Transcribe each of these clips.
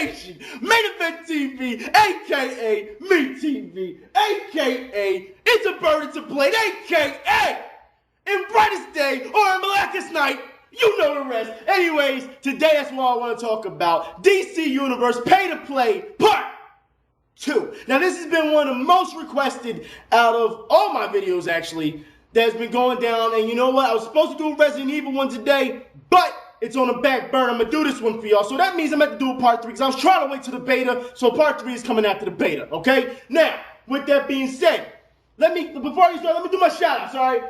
Nation, Main Event TV, aka Me TV, aka It's a Bird, It's a Blade, aka In Brightest Day or In Blackest Night. You know the rest. Anyways, today that's what I want to talk about. DC Universe Pay to Play Part 2. Now this has been one of the most requested out of all my videos actually that's been going down. And you know what? I was supposed to do a Resident Evil one today, but it's on the back burner. I'm going to do this one for y'all. So that means I'm going to do a part 3 because I was trying to wait till the beta. So part 3 is coming after the beta, okay? Now, with that being said, before you start, let me do my shout outs, all right?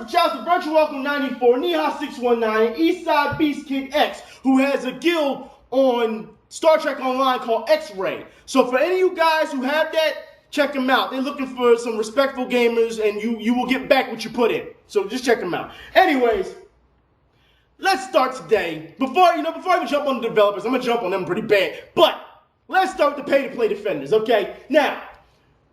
Shouts to Virtual Welcome 94, Neha 619, Eastside Beast Kid X, who has a guild on Star Trek Online called X-Ray. So for any of you guys who have that, check them out. They're looking for some respectful gamers, and you will get back what you put in. So just check them out. Anyways, let's start today. Before I even jump on the developers, I'm gonna jump on them pretty bad. But let's start with the pay-to-play defenders, okay? Now,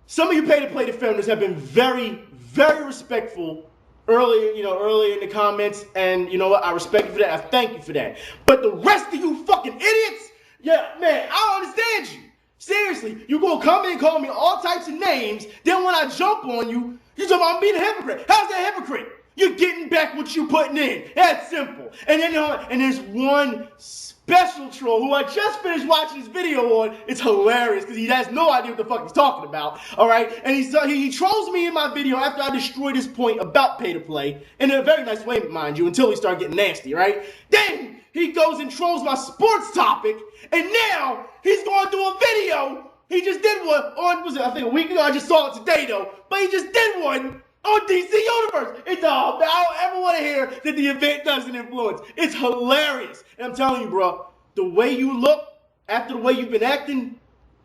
some of you pay-to-play defenders have been very, very respectful earlier in the comments, and you know what? I respect you for that. I thank you for that. But the rest of you fucking idiots, yeah, man, I don't understand you. Seriously, you gonna come in and call me all types of names, then when I jump on you, you talking about I'm being a hypocrite. How's that hypocrite? You're getting back what you putting in. That's simple. And then and there's one special troll who I just finished watching his video on. It's hilarious because he has no idea what the fuck he's talking about. All right, and he trolls me in my video after I destroyed his point about pay to play in a very nice way, mind you, until he started getting nasty. Right? Then he goes and trolls my sports topic, and now he's going to do a video. He just did one on I think a week ago. I just saw it today though, but he just did one on DC Universe. It's all, I don't ever want to hear that the event doesn't influence. It's hilarious. And I'm telling you, bro, the way you look after the way you've been acting,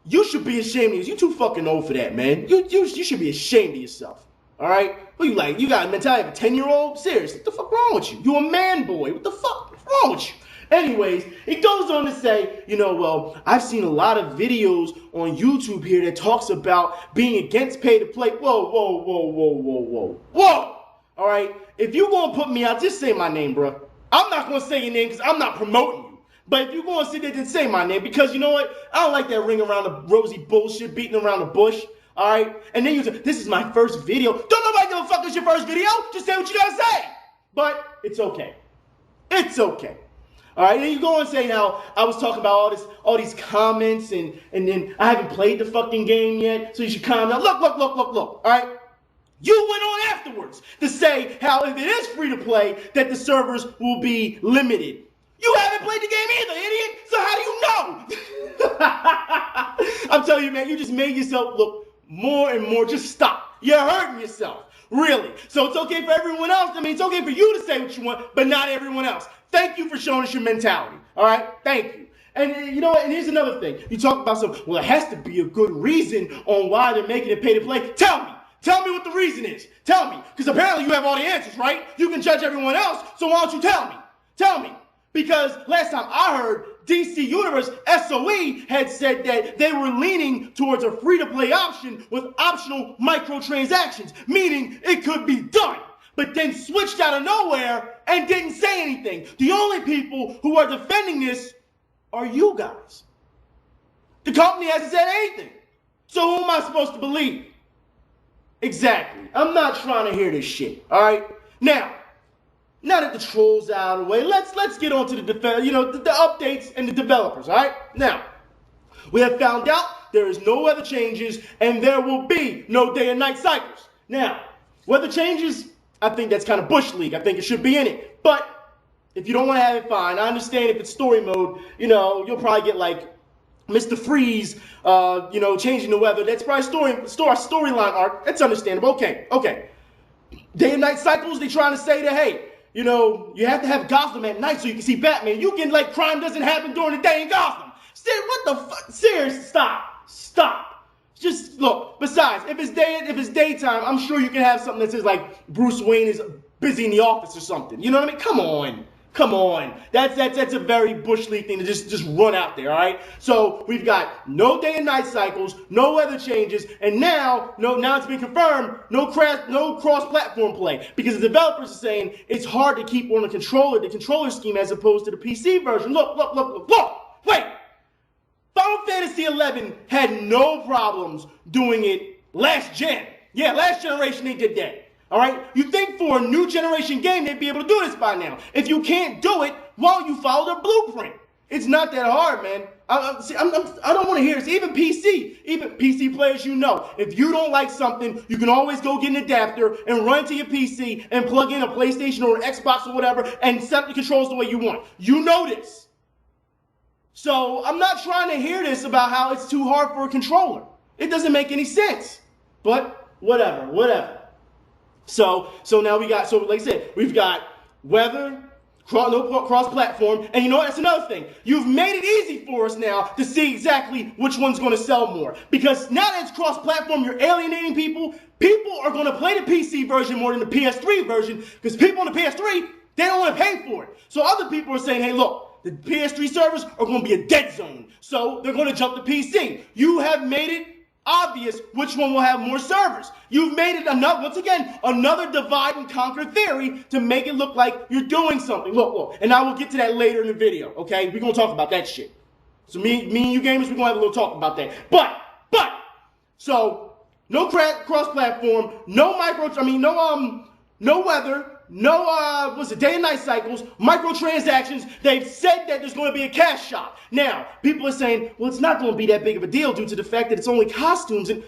you should be ashamed of you. You're too fucking old for that, man. You should be ashamed of yourself. All right? What you like? You got a mentality of a 10-year-old? Seriously, what the fuck wrong with you? You a man boy. What the fuck? What's wrong with you? Anyways, it goes on to say, well, I've seen a lot of videos on YouTube here that talks about being against pay to play. Whoa. All right, if you gonna put me out, just say my name, bro. I'm not gonna say your name because I'm not promoting you. But if you gonna sit there, then say my name because you know what? I don't like that ring around the rosy bullshit, beating around the bush. All right, and then you say, this is my first video. Don't nobody give a fuck it's your first video. Just say what you gotta say. But it's okay. It's okay. All right, then you go and say how I was talking about all these comments, and then I haven't played the fucking game yet, so you should calm down. Look. All right, you went on afterwards to say how if it is free to play, that the servers will be limited. You haven't played the game either, idiot. So how do you know? I'm telling you, man, you just made yourself look more and more. Just stop. You're hurting yourself, really. So it's okay for everyone else. I mean, it's okay for you to say what you want, but not everyone else. Thank you for showing us your mentality, all right? Thank you. And you know what? And here's another thing. You talk about well, it has to be a good reason on why they're making it pay to play. Tell me. Tell me what the reason is. Tell me. Because apparently you have all the answers, right? You can judge everyone else, so why don't you tell me? Tell me. Because last time I heard, DC Universe SOE had said that they were leaning towards a free-to-play option with optional microtransactions, meaning it could be done. But then switched out of nowhere and didn't say anything. The only people who are defending this are you guys. The company hasn't said anything. So who am I supposed to believe? Exactly. I'm not trying to hear this shit. All right. Now that the trolls are out of the way, let's get on to the updates and the developers. All right. Now we have found out there is no weather changes and there will be no day and night cycles. Now weather changes. I think that's kind of Bush League. I think it should be in it. But if you don't want to have it, fine. I understand if it's story mode, you'll probably get like Mr. Freeze, changing the weather. That's probably storyline arc. That's understandable. Okay. Day and night cycles, they trying to say that, hey, you have to have Gotham at night so you can see Batman. You can, crime doesn't happen during the day in Gotham. What the fuck? Seriously, stop. Just look. Besides, if it's daytime, I'm sure you can have something that says like Bruce Wayne is busy in the office or something. You know what I mean? Come on. That's a very Bush League thing to just run out there. All right. So we've got no day and night cycles, no weather changes, and now it's been confirmed no cross-platform play because the developers are saying it's hard to keep on the controller scheme as opposed to the PC version. Look. Wait. Fantasy 11 had no problems doing it last gen. Yeah, last generation they did that. All right? You think for a new generation game they'd be able to do this by now. If you can't do it, why don't you follow the blueprint? It's not that hard, man. I don't want to hear this. Even PC players, you know, if you don't like something, you can always go get an adapter and run to your PC and plug in a PlayStation or an Xbox or whatever and set up the controls the way you want. You know this. So I'm not trying to hear this about how it's too hard for a controller. It doesn't make any sense. But whatever. So now we got, so like I said, we've got weather, no cross-platform, and you know what? That's another thing. You've made it easy for us now to see exactly which one's going to sell more. Because now that it's cross-platform, you're alienating people. People are going to play the PC version more than the PS3 version because people on the PS3, they don't want to pay for it. So other people are saying, hey, look, the PS3 servers are going to be a dead zone. So they're going to jump to PC. You have made it obvious which one will have more servers. You've made it another divide and conquer theory to make it look like you're doing something. Look, and I will get to that later in the video, okay? We're going to talk about that shit. So me and you gamers, we're going to have a little talk about that. So no cross-platform, no weather, no day and night cycles, microtransactions. They've said that there's going to be a cash shop. Now, people are saying, well, it's not going to be that big of a deal due to the fact that it's only costumes. And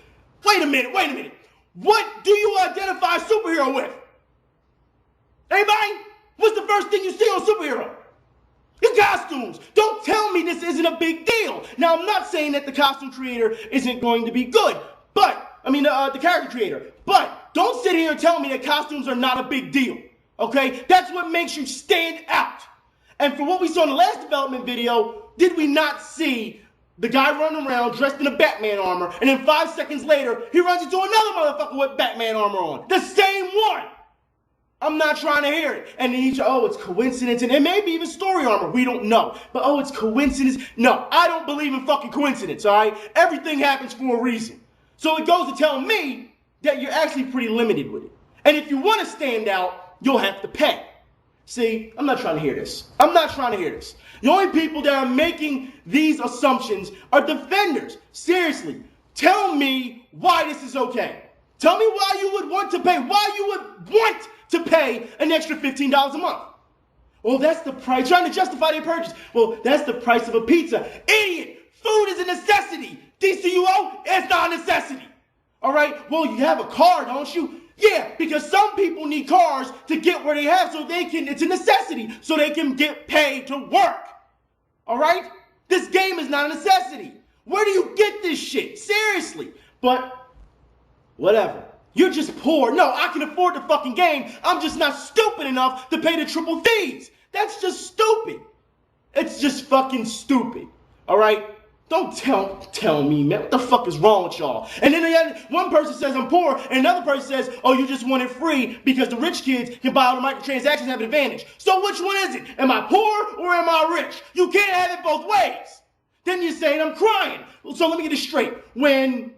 wait a minute. What do you identify a superhero with? Anybody? What's the first thing you see on superhero? The costumes. Don't tell me this isn't a big deal. Now, I'm not saying that the costume creator isn't going to be good, the character creator. But don't sit here and tell me that costumes are not a big deal. Okay? That's what makes you stand out. And for what we saw in the last development video, did we not see the guy running around dressed in a Batman armor, and then 5 seconds later, he runs into another motherfucker with Batman armor on? The same one! I'm not trying to hear it. And then it's coincidence, and it may be even story armor. We don't know. But, it's coincidence. No, I don't believe in fucking coincidence, all right? Everything happens for a reason. So it goes to tell me that you're actually pretty limited with it. And if you want to stand out, you'll have to pay. See, I'm not trying to hear this. The only people that are making these assumptions are defenders. Seriously, tell me why this is okay. Tell me why you would want to pay an extra $15 a month. Well, that's the price. Trying to justify their purchase. Well, that's the price of a pizza. Idiot! Food is a necessity. DCUO is not a necessity. All right? Well, you have a car, don't you? Yeah, because some people need cars to get where they have it's a necessity, so they can get paid to work. All right? This game is not a necessity. Where do you get this shit? Seriously. But, whatever. You're just poor. No, I can afford the fucking game. I'm just not stupid enough to pay the triple fees. That's just stupid. It's just fucking stupid. All right? Don't tell me, man. What the fuck is wrong with y'all? And then one person says I'm poor, and another person says, oh, you just want it free because the rich kids can buy all the microtransactions and have an advantage. So which one is it? Am I poor or am I rich? You can't have it both ways. Then you're saying I'm crying. So let me get this straight. When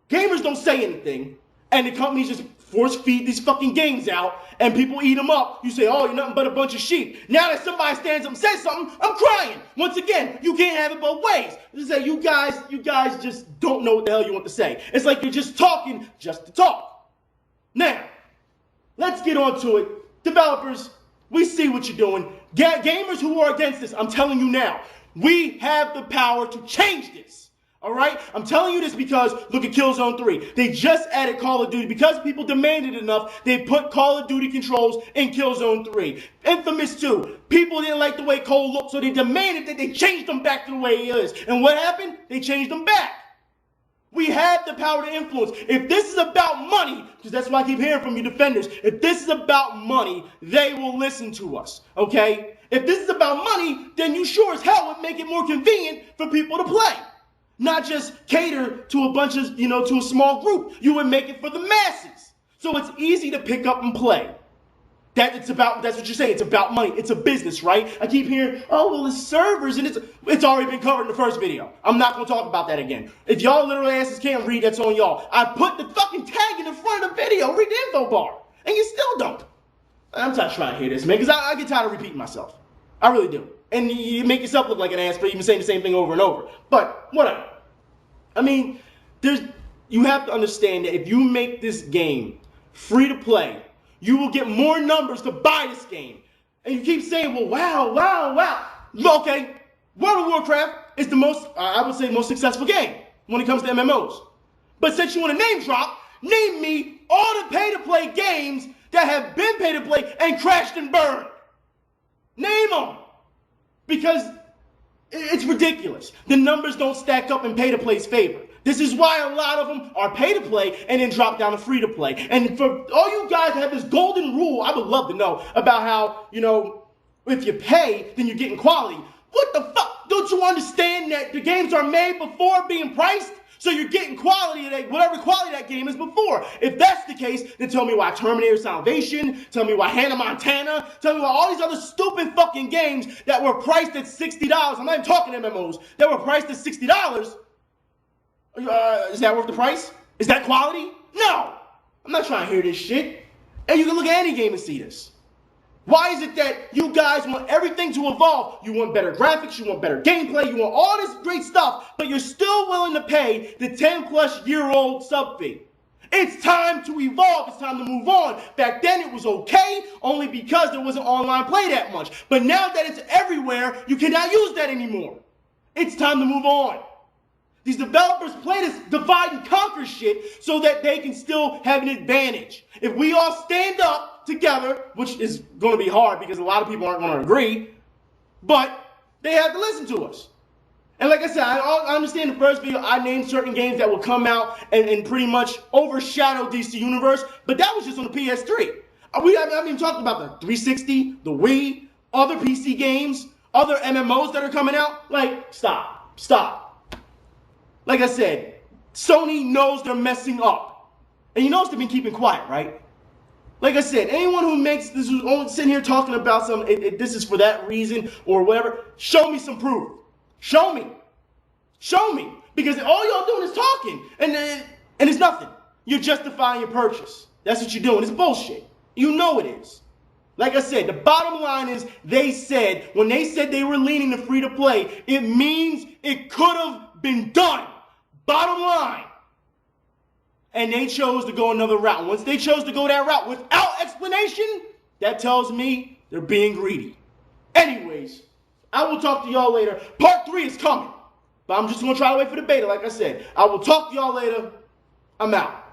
gamers don't say anything, and the companies just force feed these fucking games out, and people eat them up, you say, oh, you're nothing but a bunch of sheep. Now that somebody stands up and says something, I'm crying. Once again, you can't have it both ways. You say, you guys just don't know what the hell you want to say. It's like you're just talking just to talk. Now, let's get on to it. Developers, we see what you're doing. Gamers who are against this, I'm telling you now, we have the power to change this. All right? I'm telling you this because look at Killzone 3. They just added Call of Duty. Because people demanded enough, they put Call of Duty controls in Killzone 3. Infamous 2. People didn't like the way Cole looked, so they demanded that they change them back to the way he is. And what happened? They changed them back. We have the power to influence. If this is about money, because that's why I keep hearing from you defenders, if this is about money, they will listen to us, okay? If this is about money, then you sure as hell would make it more convenient for people to play. Not just cater to a bunch of, to a small group. You would make it for the masses. So it's easy to pick up and play. That's what you're saying. It's about money. It's a business, right? I keep hearing, oh, well, it's servers, and it's already been covered in the first video. I'm not going to talk about that again. If y'all literal asses can't read, that's on y'all. I put the fucking tag in the front of the video. Read the info bar. And you still don't. I'm not trying to hear this, man, because I get tired of repeating myself. I really do. And you make yourself look like an ass for even saying the same thing over and over. But whatever. I mean, you have to understand that if you make this game free to play, you will get more numbers to buy this game. And you keep saying, well, wow. Okay, World of Warcraft is the most, I would say, most successful game when it comes to MMOs. But since you want to name drop, name me all the pay-to-play games that have been pay-to-play and crashed and burned. Name them. Because it's ridiculous. The numbers don't stack up in pay-to-play's favor. This is why a lot of them are pay-to-play and then drop down to free-to-play. And for all you guys that have this golden rule, I would love to know about how, if you pay, then you're getting quality. What the fuck? Don't you understand that the games are made before being priced? So you're getting quality, whatever quality that game is before. If that's the case, then tell me why Terminator Salvation, tell me why Hannah Montana, tell me why all these other stupid fucking games that were priced at $60, I'm not even talking MMOs, that were priced at $60, is that worth the price? Is that quality? No! I'm not trying to hear this shit. And you can look at any game and see this. Why is it that you guys want everything to evolve? You want better graphics, you want better gameplay, you want all this great stuff, but you're still willing to pay the 10-plus-year-old sub fee. It's time to evolve. It's time to move on. Back then, it was okay, only because there wasn't online play that much. But now that it's everywhere, you cannot use that anymore. It's time to move on. These developers play this divide and conquer shit so that they can still have an advantage. If we all stand up together, which is going to be hard because a lot of people aren't going to agree, but they have to listen to us. And like I said, I understand the first video, I named certain games that will come out and pretty much overshadow DC Universe, but that was just on the PS3. I haven't even talked about the 360, the Wii, other PC games, other MMOs that are coming out. Like, stop. Like I said, Sony knows they're messing up. And you notice they've been keeping quiet, right? Like I said, anyone who makes this, who's only sitting here talking about this is for that reason or whatever, show me some proof. Show me. Because all y'all doing is talking. And it's nothing. You're justifying your purchase. That's what you're doing. It's bullshit. You know it is. Like I said, the bottom line is when they said they were leaning to free to play, it means it could have been done. Bottom line. And they chose to go another route. Once they chose to go that route without explanation, that tells me they're being greedy. Anyways, I will talk to y'all later. Part 3 is coming. But I'm just going to try to wait for the beta, like I said. I will talk to y'all later. I'm out.